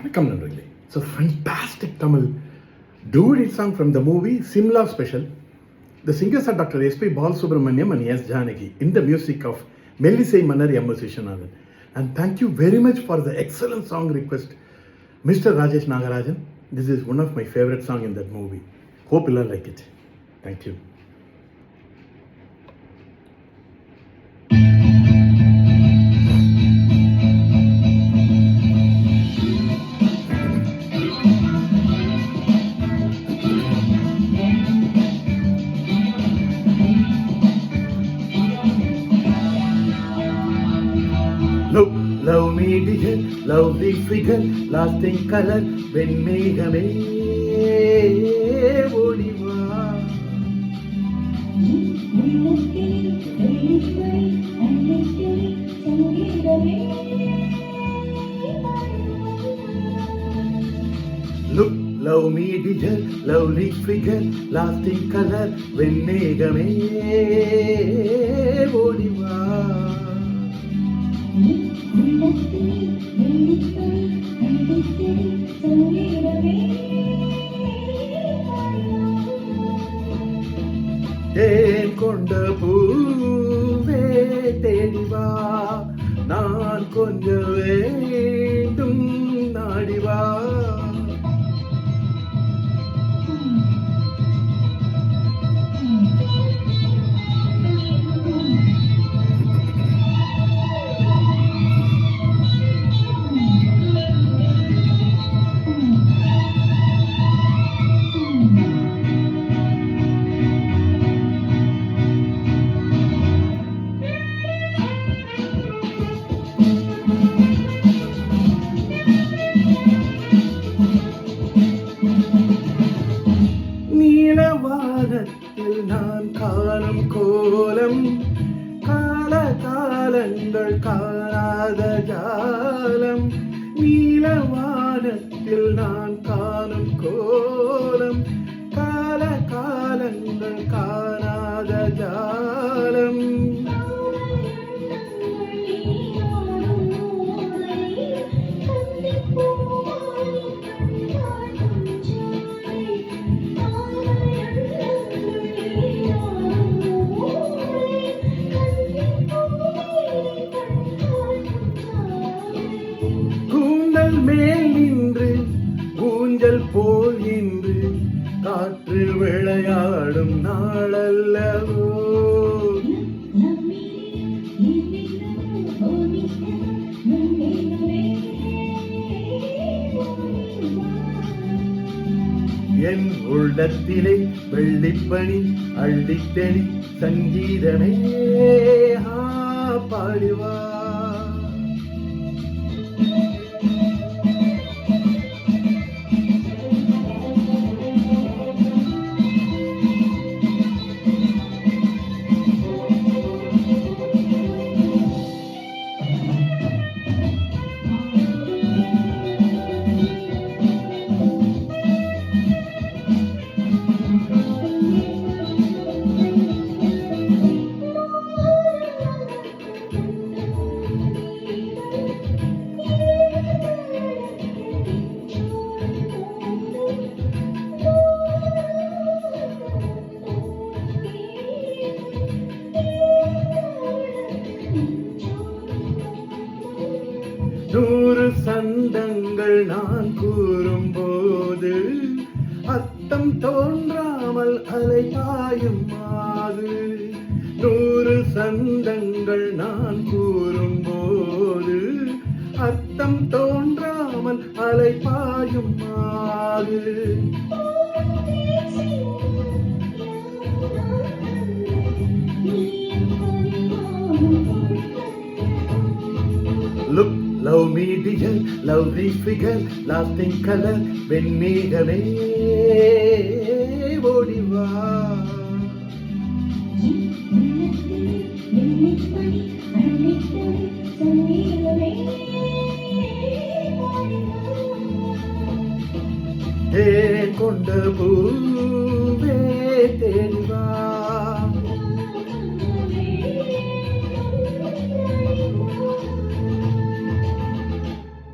வணக்கம் நண்பர்களே. So fantastic Tamil duet song from the movie Simla Special. The singers are Dr. S.P. Balasubramaniam and S. Janaki in the music of Mellisai Mannar M. Viswanathan. And thank you very much for the excellent song request, Mr. Rajesh Nagarajan. This is one of my favorite songs in that movie. Hope you'll like it. Thank you. Love me dear, lovely figure, lasting color, வெண்மேகமே ஓடிவா. Look, love me dear, lovely figure, lasting color, வெண்மேகமே ஓடிவா. தேன் கொண்ட பூவே தேடிவா, நான் கொஞ்சம் வேண்டும் நாடிவா. வானத்தில் நான் காணும் கோலம், கால காலங்கள் காணாத ஜாலம். நீல வானத்தில் நான் காணும் கோலம், கால காலங்கள் காணாத ஜாலம். மேல் நின்று ஊஞ்சல் போல் இன்று காற்று விளையாடும் நாளல்லவோ. என் உள்ளத்திலே வெள்ளிப்பணி அள்ளித்தெளி சங்கீதமே பாடிவா. நூறு சந்தங்கள் நான் கூறும்போது அர்த்தம் தோன்றாமல் அலை பாயும் மாது. நூறு சந்தங்கள் நான் கூறும்போது அர்த்தம் தோன்றாமல் அலை பாயும் மாது. Look, love me dear, lovely figure, lasting color, வெண்மேகமே ஓடிவா. தேன் கொண்ட பூவே தேடிவா.